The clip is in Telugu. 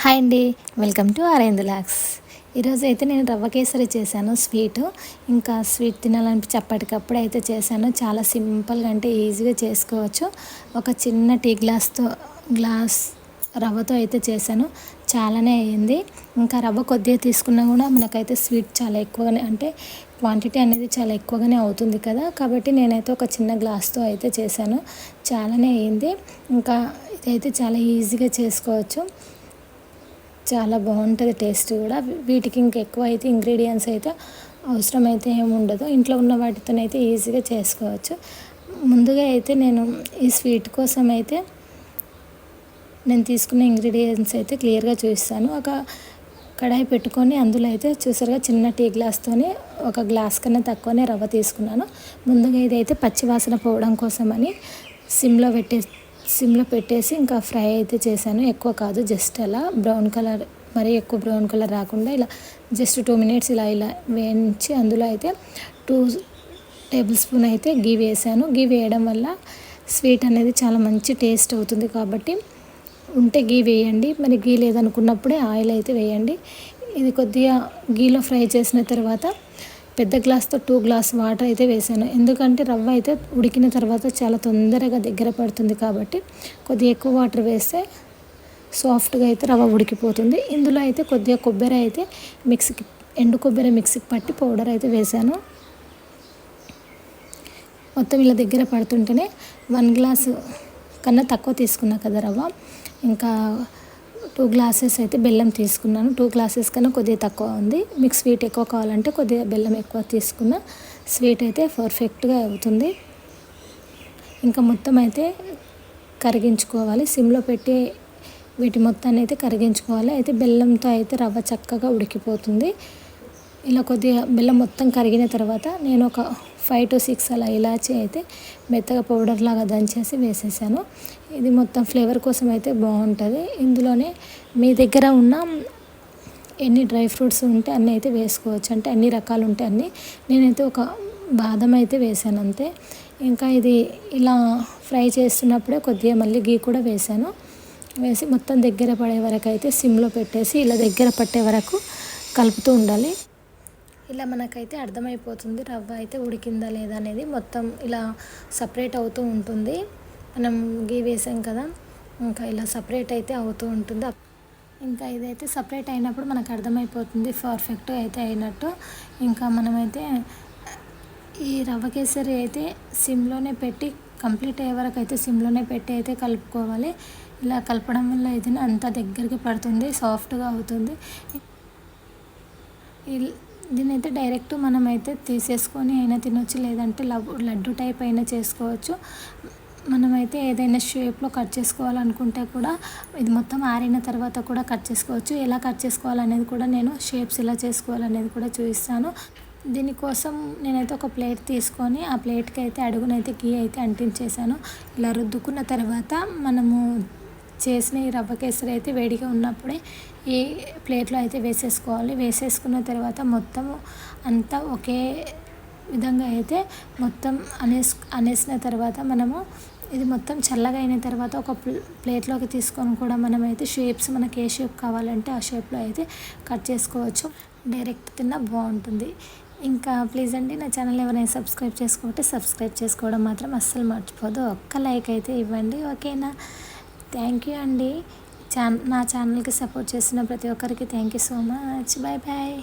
హాయ్ అండి, వెల్కమ్ టు అరేంజ్ లాక్స్. ఈరోజు అయితే నేను రవ్వ కేసరి చేశాను స్వీట్. ఇంకా స్వీట్ తినాలనిపించి అప్పటికప్పుడు అయితే చేశాను. చాలా సింపుల్గా అంటే ఈజీగా చేసుకోవచ్చు. ఒక చిన్న టీ గ్లాస్ రవ్వతో అయితే చేశాను. చాలానే అయ్యింది. ఇంకా రవ్వ కొద్దిగా తీసుకున్నా కూడా మనకైతే స్వీట్ చాలా ఎక్కువగానే అంటే క్వాంటిటీ అనేది చాలా ఎక్కువగానే అవుతుంది కదా. కాబట్టి నేనైతే ఒక చిన్న గ్లాస్తో అయితే చేశాను. చాలానే అయ్యింది. ఇంకా ఇదైతే చాలా ఈజీగా చేసుకోవచ్చు. చాలా బాగుంటుంది టేస్ట్ కూడా. వీటికి ఎక్కువ అయితే ఇంగ్రీడియంట్స్ అయితే అవసరం అయితే ఏమి ఉండదు. ఇంట్లో ఉన్న వాటితోనైతే ఈజీగా చేసుకోవచ్చు. ముందుగా అయితే నేను ఈ స్వీట్ కోసం అయితే నేను తీసుకున్న ఇంగ్రీడియంట్స్ అయితే క్లియర్గా చూపిస్తాను. ఒక కడాయి పెట్టుకొని అందులో అయితే చూసారుగా చిన్న టీ గ్లాస్తోనే ఒక గ్లాస్ కన్నా తక్కువనే రవ్వ తీసుకున్నాను. ముందుగా ఇదైతే పచ్చివాసన పోవడం కోసమని సిమ్లో పెట్టేసి ఇంకా ఫ్రై అయితే చేశాను. ఎక్కువ కాదు, జస్ట్ అలా బ్రౌన్ కలర్, మరీ ఎక్కువ బ్రౌన్ కలర్ రాకుండా ఇలా జస్ట్ 2 minutes ఇలా వేయించి అందులో అయితే 2 tablespoons అయితే గీ వేసాను. గీ వేయడం వల్ల స్వీట్ అనేది చాలా మంచి టేస్ట్ అవుతుంది. కాబట్టి ఉంటే గీ వేయండి, మరి గీ లేదనుకున్నప్పుడే ఆయిల్ అయితే వేయండి. ఇది కొద్దిగా గీలో ఫ్రై చేసిన తర్వాత పెద్ద గ్లాస్తో 2 గ్లాస్ వాటర్ అయితే వేసాను. ఎందుకంటే రవ్వ అయితే ఉడికిన తర్వాత చాలా తొందరగా దగ్గర పడుతుంది. కాబట్టి కొద్దిగా ఎక్కువ వాటర్ వేస్తే సాఫ్ట్గా అయితే రవ్వ ఉడికిపోతుంది. ఇందులో అయితే కొద్దిగా కొబ్బరి అయితే ఎండు కొబ్బరి మిక్సీకి పట్టి పౌడర్ అయితే వేసాను. మొత్తం ఇలా దగ్గర పడుతుంటేనే 1 గ్లాసు కన్నా తక్కువ తీసుకున్నా కదా రవ్వ. ఇంకా 2 glasses అయితే బెల్లం తీసుకున్నాను. 2 glasses కన్నా కొద్దిగా తక్కువ ఉంది. మీకు స్వీట్ ఎక్కువ కావాలంటే కొద్దిగా బెల్లం ఎక్కువ తీసుకున్న స్వీట్ అయితే పర్ఫెక్ట్గా అవుతుంది. ఇంకా మొత్తం అయితే కరిగించుకోవాలి. సిమ్లో పెట్టి వీటి మొత్తాన్ని అయితే కరిగించుకోవాలి. అయితే బెల్లంతో అయితే రవ్వ చక్కగా ఉడికిపోతుంది. ఇలా కొద్దిగా బెల్లం మొత్తం కరిగిన తర్వాత నేను ఒక 5 to 6 అలా ఇలాచి అయితే మెత్తగా పౌడర్ లాగా దంచేసి వేసేసాను. ఇది మొత్తం ఫ్లేవర్ కోసం అయితే బాగుంటుంది. ఇందులోనే మీ దగ్గర ఉన్న ఎన్ని డ్రై ఫ్రూట్స్ ఉంటే అన్నీ అయితే వేసుకోవచ్చు. అంటే అన్ని రకాలు ఉంటే అన్నీ. నేనైతే ఒక బాదం అయితే వేసాను అంతే. ఇంకా ఇది ఇలా ఫ్రై చేస్తున్నప్పుడే కొద్దిగా మళ్ళీ గీ కూడా వేసాను. వేసి మొత్తం దగ్గర పడే వరకు అయితే సిమ్లో పెట్టేసి ఇలా దగ్గర పట్టే వరకు కలుపుతూ ఉండాలి. ఇలా మనకైతే అర్థమైపోతుంది రవ్వ అయితే ఉడికిందా లేదా అనేది. మొత్తం ఇలా సపరేట్ అవుతూ ఉంటుంది. మనం గీ వేసాం కదా, ఇంకా ఇలా సపరేట్ అయితే అవుతూ ఉంటుంది. ఇంకా ఇదైతే సపరేట్ అయినప్పుడు మనకు అర్థమైపోతుంది పర్ఫెక్ట్ అయితే అయినట్టు. ఇంకా మనమైతే ఈ రవ్వ కేసరి అయితే సిమ్లోనే పెట్టి కంప్లీట్ అయ్యే వరకు అయితే సిమ్లోనే పెట్టి అయితే కలుపుకోవాలి. ఇలా కలపడం వల్ల అయితే అంత దగ్గరికి పడుతుంది, సాఫ్ట్గా అవుతుంది. దీనైతే డైరెక్ట్ మనమైతే తీసేసుకొని అయినా తినొచ్చు, లేదంటే లడ్డు టైప్ అయినా చేసుకోవచ్చు. మనమైతే ఏదైనా షేప్లో కట్ చేసుకోవాలనుకుంటే కూడా ఇది మొత్తం ఆరిన తర్వాత కూడా కట్ చేసుకోవచ్చు. ఎలా కట్ చేసుకోవాలనేది కూడా నేను షేప్స్ ఎలా చేసుకోవాలనేది కూడా చూపిస్తాను. దీనికోసం నేనైతే ఒక ప్లేట్ తీసుకొని ఆ ప్లేట్కి అయితే అడుగునైతే గీ అయితే అంటించేసాను. ఇలా రుద్దుకున్న తర్వాత మనము చేసిన ఈ రవ్వ కేసరి అయితే వేడిగా ఉన్నప్పుడే ఈ ప్లేట్లో అయితే వేసేసుకోవాలి. వేసేసుకున్న తర్వాత మొత్తం అంతా ఒకే విధంగా అయితే మొత్తం అనేసిన తర్వాత మనము ఇది మొత్తం చల్లగా అయిన తర్వాత ఒక ప్లేట్లోకి తీసుకొని కూడా మనమైతే షేప్స్ మనకి ఏ షేప్ కావాలంటే ఆ షేప్లో అయితే కట్ చేసుకోవచ్చు. డైరెక్ట్ తిన్నా బాగుంటుంది. ఇంకా ప్లీజ్ అండి, నా ఛానల్ ఎవరైనా సబ్స్క్రైబ్ సబ్స్క్రైబ్ చేసుకోవడం మాత్రం అస్సలు మర్చిపోదు. ఒక్క లైక్ అయితే ఇవ్వండి, ఓకేనా? థ్యాంక్ యూ అండి. నా ఛానల్కి సపోర్ట్ చేసిన ప్రతి ఒక్కరికి thank you so much. Bye bye.